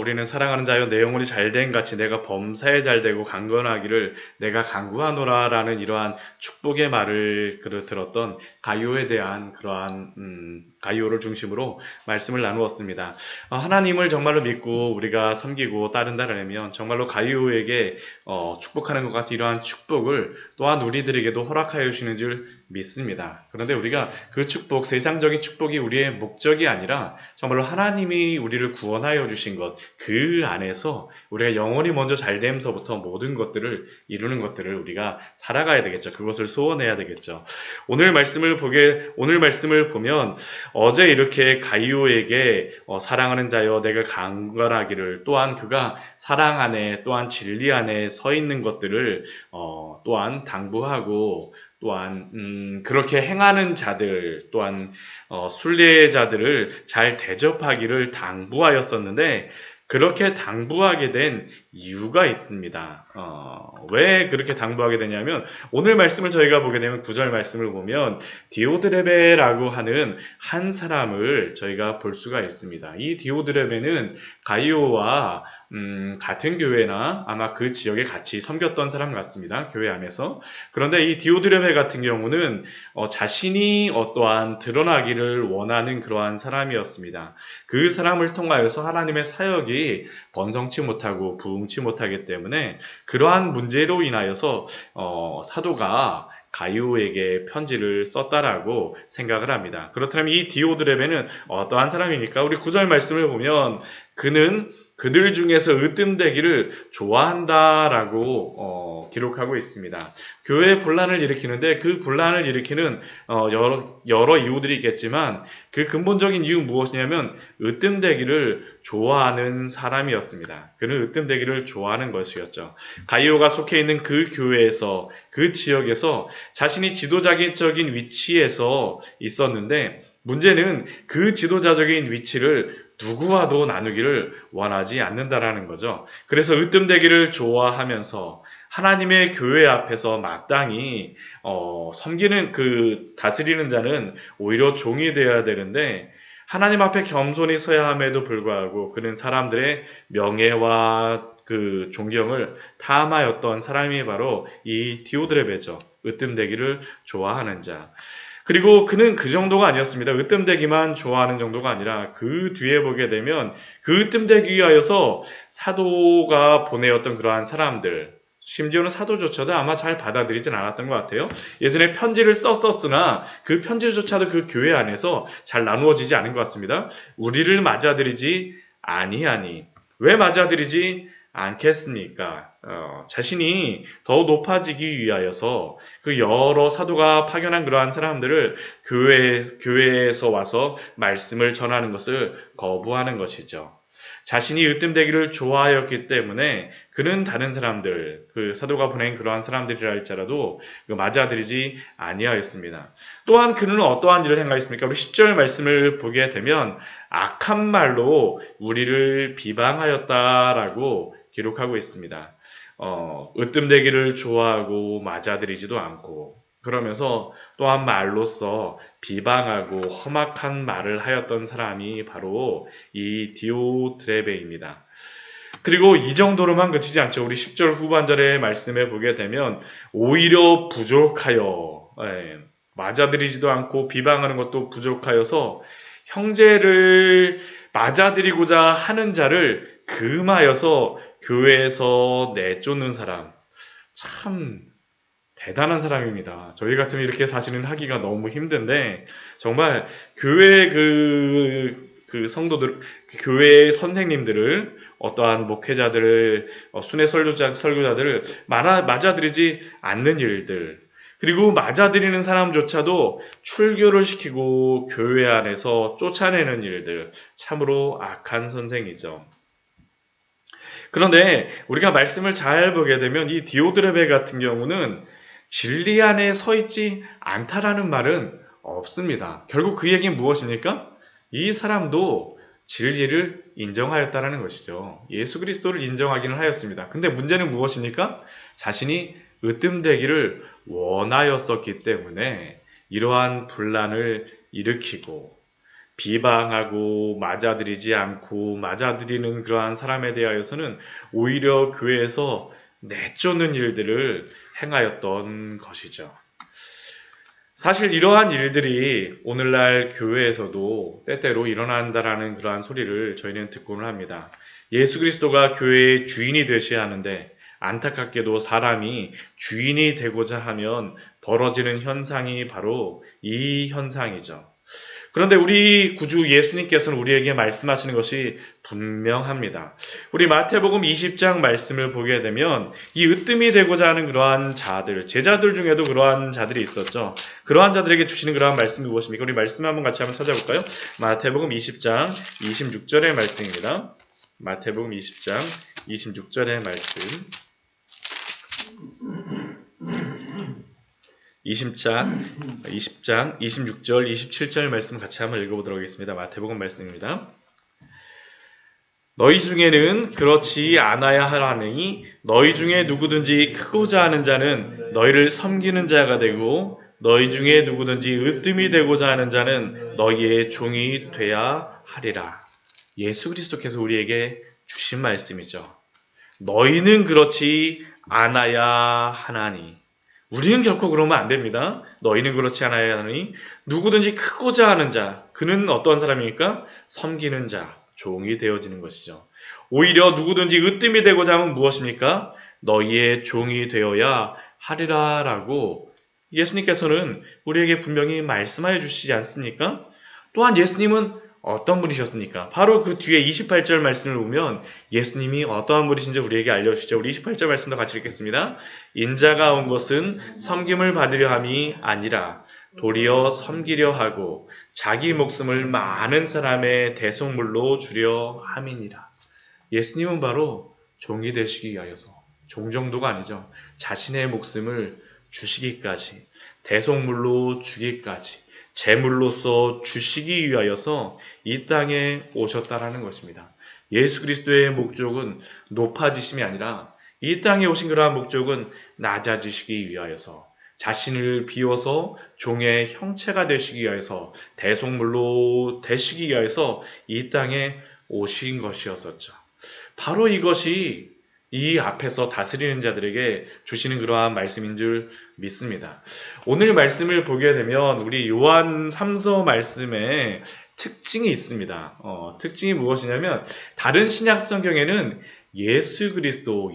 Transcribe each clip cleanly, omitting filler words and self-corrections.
우리는 사랑하는 자여 내 영혼이 잘된 같이 내가 범사에 잘되고 강건하기를 내가 간구하노라라는 이러한 축복의 말을 들었던 가이오에 대한 그러한 가이오를 중심으로 말씀을 나누었습니다. 하나님을 정말로 믿고 우리가 섬기고 따른다면 정말로 가이오에게 축복하는 것 같은 이러한 축복을 또한 우리들에게도 허락하여 주시는 줄 믿습니다. 그런데 우리가 그 축복, 세상적인 축복이 우리의 목적이 아니라 정말로 하나님이 우리를 구원하여 주신 것, 그 안에서 우리가 영혼이 먼저 잘됨서부터 모든 것들을 이루는 것들을 우리가 살아가야 되겠죠. 그것을 소원해야 되겠죠. 오늘 말씀을 보면 어제 이렇게 가이오에게 사랑하는 자여 내가 강건하기를, 또한 그가 사랑 안에 또한 진리 안에 서 있는 것들을 또한 당부하고, 또한 그렇게 행하는 자들, 또한 순례자들을 잘 대접하기를 당부하였었는데, 그렇게 당부하게 된 이유가 있습니다. 왜 그렇게 당부하게 되냐면, 오늘 말씀을 저희가 보게 되면 9절 말씀을 보면 디오드레베라고 하는 한 사람을 저희가 볼 수가 있습니다. 이 디오드레베는 가이오와 같은 교회나 아마 그 지역에 같이 섬겼던 사람 같습니다. 교회 안에서. 그런데 이 디오드레베 같은 경우는 자신이 어떠한 드러나기를 원하는 그러한 사람이었습니다. 그 사람을 통하여서 하나님의 사역이 번성치 못하고 부흥치 못하기 때문에 그러한 문제로 인하여서 사도가 가이오에게 편지를 썼다라고 생각을 합니다. 그렇다면 이 디오드레베는 어떠한 사람입니까? 우리 9절 말씀을 보면 그는 그들 중에서 으뜸되기를 좋아한다라고 기록하고 있습니다. 교회에 분란을 일으키는데 그 분란을 일으키는 여러 이유들이 있겠지만 그 근본적인 이유 무엇이냐면 으뜸되기를 좋아하는 사람이었습니다. 그는 으뜸되기를 좋아하는 것이었죠. 가이오가 속해 있는 그 교회에서, 그 지역에서 자신이 지도자적인 위치에서 있었는데, 문제는 그 지도자적인 위치를 누구와도 나누기를 원하지 않는다라는 거죠. 그래서 으뜸되기를 좋아하면서 하나님의 교회 앞에서 마땅히 섬기는, 그 다스리는 자는 오히려 종이 되어야 되는데, 하나님 앞에 겸손히 서야 함에도 불구하고 그는 사람들의 명예와 그 존경을 탐하였던 사람이 바로 이 디오드레베죠. 으뜸되기를 좋아하는 자. 그리고 그는 그 정도가 아니었습니다. 으뜸되기만 좋아하는 정도가 아니라 그 뒤에 보게 되면 그 으뜸되기 위하여서 사도가 보내었던 그러한 사람들, 심지어는 사도조차도 아마 잘 받아들이진 않았던 것 같아요. 예전에 편지를 썼었으나 그 편지조차도 그 교회 안에서 잘 나누어지지 않은 것 같습니다. 우리를 맞아들이지 아니하니. 왜 맞아들이지 않겠습니까? 자신이 더 높아지기 위하여서 그 여러 사도가 파견한 그러한 사람들을 교회에서 와서 말씀을 전하는 것을 거부하는 것이죠. 자신이 으뜸되기를 좋아하였기 때문에 그는 다른 사람들, 그 사도가 보낸 그러한 사람들이라 할지라도 맞아들이지 아니하였습니다. 또한 그는 어떠한 일을 행하였습니까? 우리 10절 말씀을 보게 되면 악한 말로 우리를 비방하였다라고 기록하고 있습니다. 으뜸되기를 좋아하고 맞아들이지도 않고, 그러면서 또한 말로써 비방하고 험악한 말을 하였던 사람이 바로 이 디오드레베입니다. 그리고 이 정도로만 그치지 않죠. 우리 10절 후반절의 말씀에 보게 되면 오히려 부족하여, 맞아들이지도 않고 비방하는 것도 부족하여서 형제를 맞아들이고자 하는 자를 금하여서 교회에서 내쫓는 사람. 참 대단한 사람입니다. 저희 같으면 이렇게 사실은 하기가 너무 힘든데, 정말 교회 그 성도들, 교회 선생님들을, 어떠한 목회자들을, 순회 설교자들을 맞아들이지 않는 일들, 그리고 맞아들이는 사람조차도 출교를 시키고 교회 안에서 쫓아내는 일들, 참으로 악한 선생이죠. 그런데 우리가 말씀을 잘 보게 되면 이 디오드레베 같은 경우는 진리 안에 서 있지 않다라는 말은 없습니다. 결국 그 얘기는 무엇입니까? 이 사람도 진리를 인정하였다라는 것이죠. 예수 그리스도를 인정하기는 하였습니다. 근데 문제는 무엇입니까? 자신이 으뜸되기를 원하였었기 때문에 이러한 분란을 일으키고 비방하고 맞아들이지 않고 맞아들이는 그러한 사람에 대하여서는 오히려 교회에서 내쫓는 일들을 행하였던 것이죠. 사실 이러한 일들이 오늘날 교회에서도 때때로 일어난다라는 그러한 소리를 저희는 듣고는 합니다. 예수 그리스도가 교회의 주인이 되셔야 하는데 안타깝게도 사람이 주인이 되고자 하면 벌어지는 현상이 바로 이 현상이죠. 그런데 우리 구주 예수님께서는 우리에게 말씀하시는 것이 분명합니다. 우리 마태복음 20장 말씀을 보게 되면 이 으뜸이 되고자 하는 그러한 자들, 제자들 중에도 그러한 자들이 있었죠. 그러한 자들에게 주시는 그러한 말씀이 무엇입니까? 우리 말씀 한번 같이 한번 찾아볼까요? 마태복음 20장 26절의 말씀입니다. 마태복음 20장 26절의 말씀. 20장 26절, 27절 말씀 같이 한번 읽어보도록 하겠습니다. 마태복음 말씀입니다. 너희 중에는 그렇지 않아야 하라니 너희 중에 누구든지 크고자 하는 자는 너희를 섬기는 자가 되고 너희 중에 누구든지 으뜸이 되고자 하는 자는 너희의 종이 돼야 하리라. 예수 그리스도께서 우리에게 주신 말씀이죠. 너희는 그렇지 않아야 하나니 우리는 결코 그러면 안 됩니다. 너희는 그렇지 않아야 하니 누구든지 크고자 하는 자, 그는 어떤 사람입니까? 섬기는 자, 종이 되어지는 것이죠. 오히려 누구든지 으뜸이 되고자 하면 무엇입니까? 너희의 종이 되어야 하리라 라고 예수님께서는 우리에게 분명히 말씀하여 주시지 않습니까? 또한 예수님은 어떤 분이셨습니까? 바로 그 뒤에 28절 말씀을 보면 예수님이 어떠한 분이신지 우리에게 알려주시죠. 우리 28절 말씀도 같이 읽겠습니다. 인자가 온 것은 섬김을 받으려 함이 아니라 도리어 섬기려 하고 자기 목숨을 많은 사람의 대속물로 주려 함이니라. 예수님은 바로 종이 되시기 위하여서 종 정도가 아니죠. 자신의 목숨을 주시기까지 대속물로 주기까지 제물로서 주시기 위하여서 이 땅에 오셨다라는 것입니다. 예수 그리스도의 목적은 높아지심이 아니라 이 땅에 오신 그러한 목적은 낮아지시기 위하여서 자신을 비워서 종의 형체가 되시기 위하여서 대속물로 되시기 위하여서 이 땅에 오신 것이었었죠. 바로 이것이 이 앞에서 다스리는 자들에게 주시는 그러한 말씀인 줄 믿습니다. 오늘 말씀을 보게 되면 우리 요한 3서 말씀에 특징이 있습니다. 특징이 무엇이냐면 다른 신약 성경에는 예수 그리스도,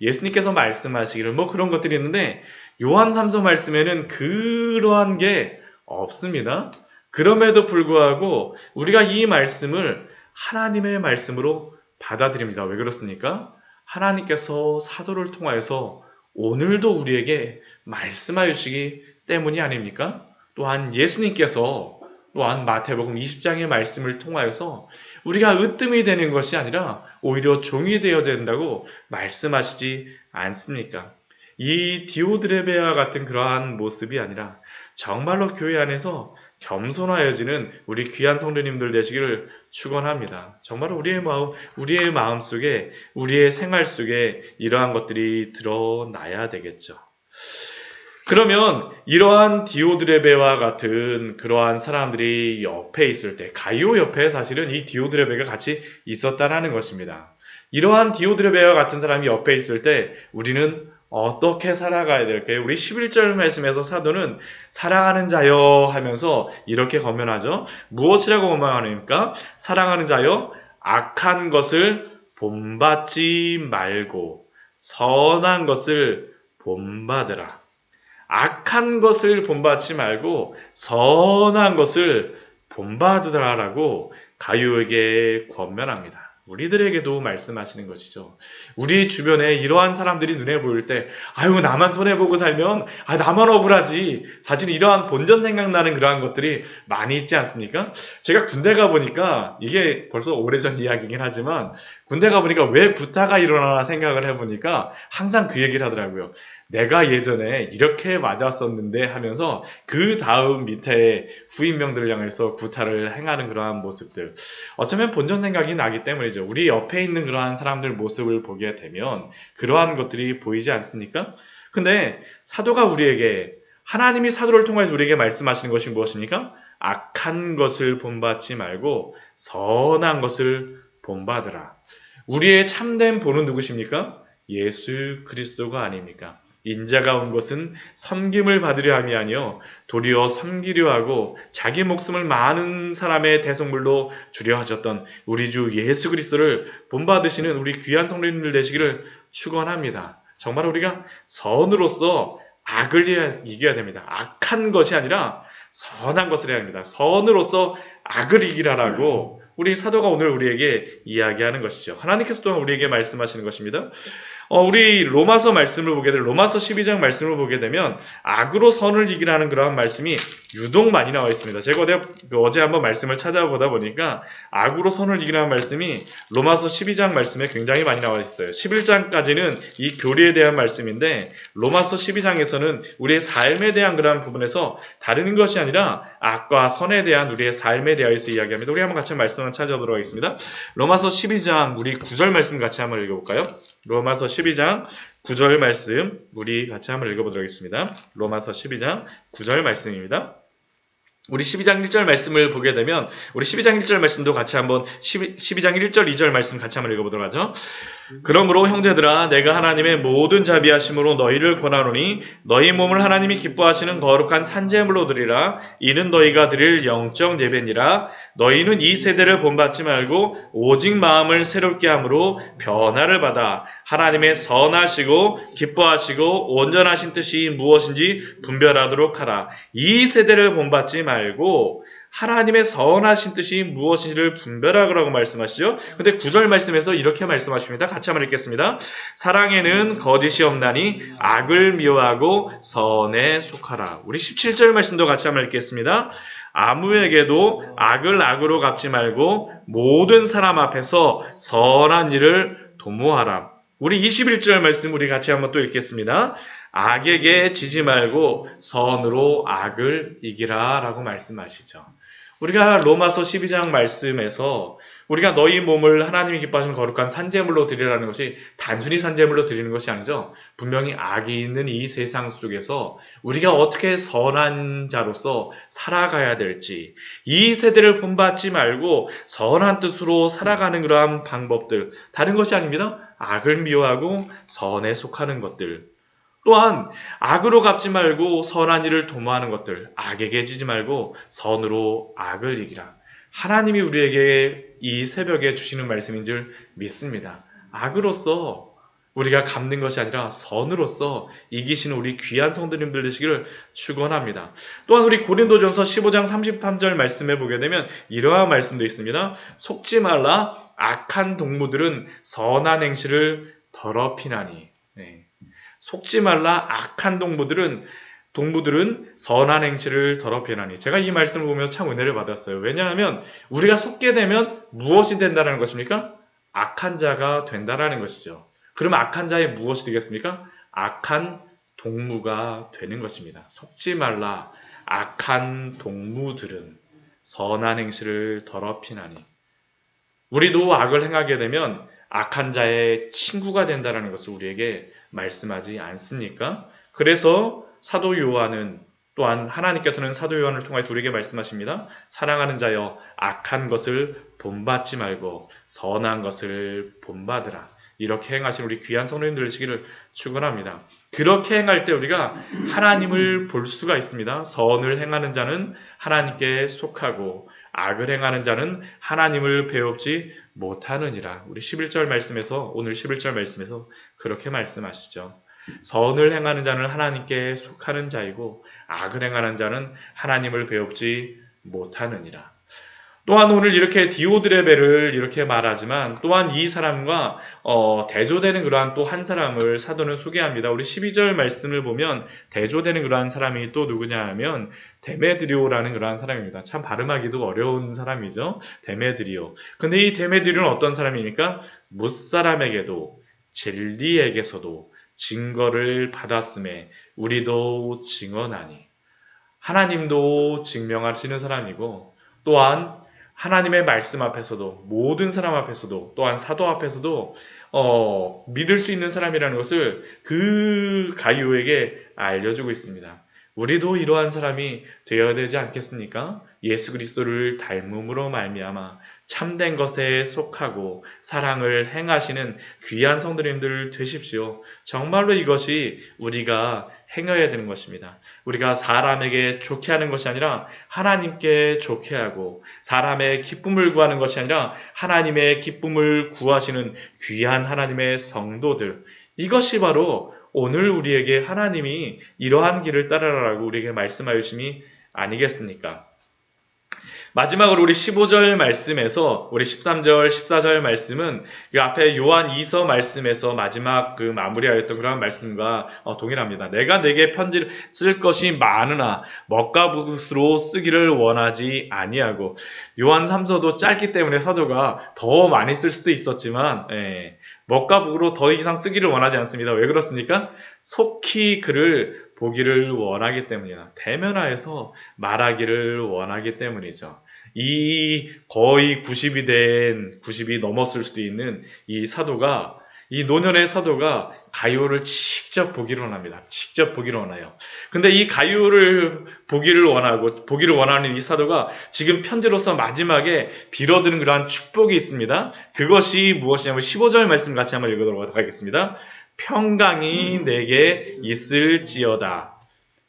예수님께서 말씀하시기를 그런 것들이 있는데 요한 3서 말씀에는 그러한 게 없습니다. 그럼에도 불구하고 우리가 이 말씀을 하나님의 말씀으로 받아들입니다. 왜 그렇습니까? 하나님께서 사도를 통하여서 오늘도 우리에게 말씀하여 주시기 때문이 아닙니까? 또한 예수님께서 또한 마태복음 20장의 말씀을 통하여서 우리가 으뜸이 되는 것이 아니라 오히려 종이 되어야 된다고 말씀하시지 않습니까? 이 디오드레베와 같은 그러한 모습이 아니라 정말로 교회 안에서 겸손하여지는 우리 귀한 성도님들 되시기를 축원합니다. 정말 우리의 마음 속에, 우리의 생활 속에 이러한 것들이 드러나야 되겠죠. 그러면 이러한 디오드레베와 같은 그러한 사람들이 옆에 있을 때, 가이오 옆에 사실은 이 디오드레베가 같이 있었다라는 것입니다. 이러한 디오드레베와 같은 사람이 옆에 있을 때 우리는 어떻게 살아가야 될까요? 우리 11절 말씀에서 사도는 사랑하는 자여 하면서 이렇게 권면하죠. 무엇이라고 권면합니까? 사랑하는 자여 악한 것을 본받지 말고 선한 것을 본받으라. 악한 것을 본받지 말고 선한 것을 본받으라라고 가이오에게 권면합니다. 우리들에게도 말씀하시는 것이죠. 우리 주변에 이러한 사람들이 눈에 보일 때 아유 나만 손해보고 살면 나만 억울하지. 사실 이러한 본전 생각나는 그러한 것들이 많이 있지 않습니까? 제가 군대 가보니까 이게 벌써 오래전 이야기긴 하지만 군대 가보니까 왜 구타가 일어나나 생각을 해보니까 항상 그 얘기를 하더라고요. 내가 예전에 이렇게 맞았었는데 하면서 그 다음 밑에 후임명들을 향해서 구타를 행하는 그러한 모습들. 어쩌면 본전 생각이 나기 때문이죠. 우리 옆에 있는 그러한 사람들 모습을 보게 되면 그러한 것들이 보이지 않습니까? 근데 사도가 우리에게 하나님이 사도를 통해서 우리에게 말씀하시는 것이 무엇입니까? 악한 것을 본받지 말고 선한 것을 본받으라. 우리의 참된 본은 누구십니까? 예수 그리스도가 아닙니까? 인자가 온 것은 섬김을 받으려 함이 아니요 도리어 섬기려 하고 자기 목숨을 많은 사람의 대속물로 주려 하셨던 우리 주 예수 그리스도를 본받으시는 우리 귀한 성도님들 되시기를 축원합니다. 정말 우리가 선으로서 악을 이겨야 됩니다. 악한 것이 아니라 선한 것을 해야 합니다. 선으로서 악을 이기라라고 우리 사도가 오늘 우리에게 이야기하는 것이죠. 하나님께서 또한 우리에게 말씀하시는 것입니다. 우리 로마서 말씀을 보게 되면 로마서 12장 말씀을 보게 되면 악으로 선을 이기라는 그러한 말씀이 유독 많이 나와 있습니다. 제가 어제 한번 말씀을 찾아보다 보니까 악으로 선을 이기라는 말씀이 로마서 12장 말씀에 굉장히 많이 나와 있어요. 11장까지는 이 교리에 대한 말씀인데 로마서 12장에서는 우리의 삶에 대한 그러한 부분에서 다른 것이 아니라 악과 선에 대한 우리의 삶에 대하여서 이야기합니다. 우리 한번 같이 말씀을 찾아보도록 하겠습니다. 로마서 12장 우리 9절 말씀 같이 한번 읽어볼까요? 로마서 12장 9절 말씀 우리 같이 한번 읽어보도록 하겠습니다. 로마서 12장 9절 말씀입니다. 우리 12장 1절 말씀을 보게 되면 우리 12장 1절 말씀도 같이 한번 12장 1절 2절 말씀 같이 한번 읽어보도록 하죠. 그러므로 형제들아 내가 하나님의 모든 자비하심으로 너희를 권하노니 너희 몸을 하나님이 기뻐하시는 거룩한 산제물로 드리라. 이는 너희가 드릴 영적 예배니라. 너희는 이 세대를 본받지 말고 오직 마음을 새롭게 함으로 변화를 받아 하나님의 선하시고 기뻐하시고 온전하신 뜻이 무엇인지 분별하도록 하라. 이 세대를 본받지 말고 하나님의 선하신 뜻이 무엇인지를 분별하라고 말씀하시죠. 근데 9절 말씀에서 이렇게 말씀하십니다. 같이 한번 읽겠습니다. 사랑에는 거짓이 없나니 악을 미워하고 선에 속하라. 우리 17절 말씀도 같이 한번 읽겠습니다. 아무에게도 악을 악으로 갚지 말고 모든 사람 앞에서 선한 일을 도모하라. 우리 21절 말씀 우리 같이 한번 또 읽겠습니다. 악에게 지지 말고 선으로 악을 이기라 라고 말씀하시죠. 우리가 로마서 12장 말씀에서 우리가 너희 몸을 하나님이 기뻐하시는 거룩한 산제물로 드리라는 것이 단순히 산제물로 드리는 것이 아니죠. 분명히 악이 있는 이 세상 속에서 우리가 어떻게 선한 자로서 살아가야 될지 이 세대를 본받지 말고 선한 뜻으로 살아가는 그러한 방법들 다른 것이 아닙니다. 악을 미워하고 선에 속하는 것들 또한 악으로 갚지 말고 선한 일을 도모하는 것들 악에게 지지 말고 선으로 악을 이기라. 하나님이 우리에게 이 새벽에 주시는 말씀인 줄 믿습니다. 악으로서 우리가 갚는 것이 아니라 선으로서 이기시는 우리 귀한 성도님들 되시기를 축원합니다. 또한 우리 고린도전서 15장 33절 말씀에 보게 되면 이러한 말씀도 있습니다. 속지 말라 악한 동무들은 선한 행실을 더럽히나니. 속지 말라 악한 동무들은 선한 행실을 더럽히나니. 제가 이 말씀을 보면서 참 은혜를 받았어요. 왜냐하면 우리가 속게 되면 무엇이 된다는 것입니까? 악한 자가 된다는 것이죠. 그러면 악한 자의 무엇이 되겠습니까? 악한 동무가 되는 것입니다. 속지 말라 악한 동무들은 선한 행실을 더럽히나니. 우리도 악을 행하게 되면 악한 자의 친구가 된다는 것을 우리에게 말씀하지 않습니까? 그래서 사도 요한은 또한 하나님께서는 사도 요한을 통해서 우리에게 말씀하십니다. 사랑하는 자여 악한 것을 본받지 말고 선한 것을 본받으라. 이렇게 행하신 우리 귀한 성도님들 되시기를 축원합니다. 그렇게 행할 때 우리가 하나님을 볼 수가 있습니다. 선을 행하는 자는 하나님께 속하고 악을 행하는 자는 하나님을 배웁지 못하느니라. 우리 11절 말씀에서 오늘 11절 말씀에서 그렇게 말씀하시죠. 선을 행하는 자는 하나님께 속하는 자이고 악을 행하는 자는 하나님을 배웁지 못하느니라. 또한 오늘 이렇게 디오드레베를 이렇게 말하지만 또한 이 사람과 대조되는 그러한 또 한 사람을 사도는 소개합니다. 우리 12절 말씀을 보면 대조되는 그러한 사람이 또 누구냐 하면 데메드리오라는 그러한 사람입니다. 참 발음하기도 어려운 사람이죠. 데메드리오. 근데 이 데메드리오는 어떤 사람입니까? 무사람에게도 진리에게서도 증거를 받았음에 우리도 증언하니. 하나님도 증명하시는 사람이고 또한 하나님의 말씀 앞에서도 모든 사람 앞에서도 또한 사도 앞에서도 믿을 수 있는 사람이라는 것을 그 가이오에게 알려주고 있습니다. 우리도 이러한 사람이 되어야 되지 않겠습니까? 예수 그리스도를 닮음으로 말미암아 참된 것에 속하고 사랑을 행하시는 귀한 성도님들 되십시오. 정말로 이것이 우리가 행해야 되는 것입니다. 우리가 사람에게 좋게 하는 것이 아니라 하나님께 좋게 하고 사람의 기쁨을 구하는 것이 아니라 하나님의 기쁨을 구하시는 귀한 하나님의 성도들. 이것이 바로 오늘 우리에게 하나님이 이러한 길을 따르라고 우리에게 말씀하여 주심이 아니겠습니까? 마지막으로 우리 15절 말씀에서 우리 13절, 14절 말씀은 그 앞에 요한 2서 말씀에서 마지막 그 마무리하였던 그런 말씀과 동일합니다. 내가 내게 편지를 쓸 것이 많으나 먹과 붓으로 쓰기를 원하지 아니하고 요한 3서도 짧기 때문에 사도가 더 많이 쓸 수도 있었지만 먹과 붓으로 더 이상 쓰기를 원하지 않습니다. 왜 그렇습니까? 속히 그를 보기를 원하기 때문이다. 대면하여서 말하기를 원하기 때문이죠. 이 거의 90이 넘었을 수도 있는 이 사도가 이 노년의 사도가 가룟을 직접 보기를 원합니다. 직접 보기를 원해요. 근데 이 가룟을 보기를 원하는 이 사도가 지금 편지로서 마지막에 빌어드는 그러한 축복이 있습니다. 그것이 무엇이냐면 15절 말씀 같이 한번 읽어보도록 하겠습니다. 평강이 내게 있을지어다.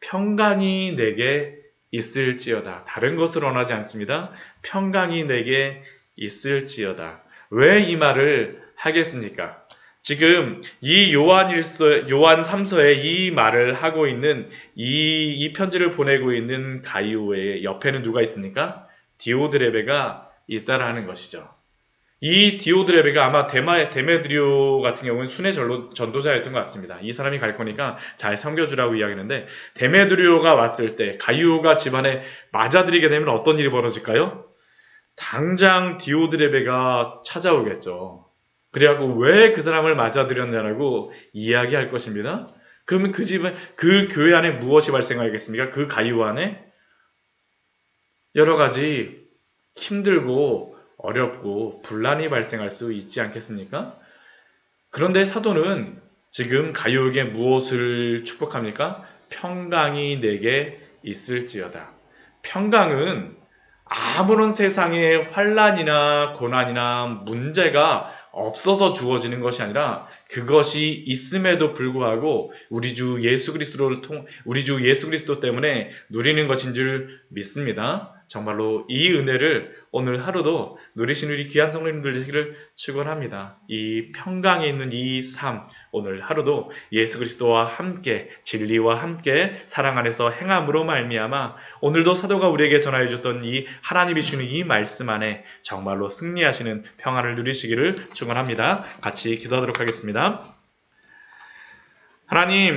평강이 내게 있을지어다. 다른 것을 원하지 않습니다. 평강이 내게 있을지어다. 왜 이 말을 하겠습니까? 지금 이 요한 3서에 이 말을 하고 있는 이 편지를 보내고 있는 가이오의 옆에는 누가 있습니까? 디오드레베가 있다라는 것이죠. 이 디오드레베가 아마 데메드리오 같은 경우는 순회 전도자였던 것 같습니다. 이 사람이 갈 거니까 잘 섬겨주라고 이야기했는데 데메드리오가 왔을 때 가이오가 집안에 맞아들이게 되면 어떤 일이 벌어질까요? 당장 디오드레베가 찾아오겠죠. 그래갖고 왜 그 사람을 맞아들였냐고 이야기할 것입니다. 그러면 그 집은 그 교회 안에 무엇이 발생하겠습니까? 그 가이오 안에 여러 가지 힘들고 어렵고 분란이 발생할 수 있지 않겠습니까? 그런데 사도는 지금 가이오에게 무엇을 축복합니까? 평강이 내게 있을지어다. 평강은 아무런 세상의 환란이나 고난이나 문제가 없어서 주어지는 것이 아니라 그것이 있음에도 불구하고 우리 주 예수 그리스도 때문에 누리는 것인 줄 믿습니다. 정말로 이 은혜를 오늘 하루도 누리신 우리 귀한 성도님들 되시기를 축원합니다. 이 평강에 있는 이 삶, 오늘 하루도 예수 그리스도와 함께 진리와 함께 사랑 안에서 행함으로 말미암아 오늘도 사도가 우리에게 전하여 줬던 이 하나님이 주는 이 말씀 안에 정말로 승리하시는 평안을 누리시기를 축원합니다. 같이 기도하도록 하겠습니다. 하나님,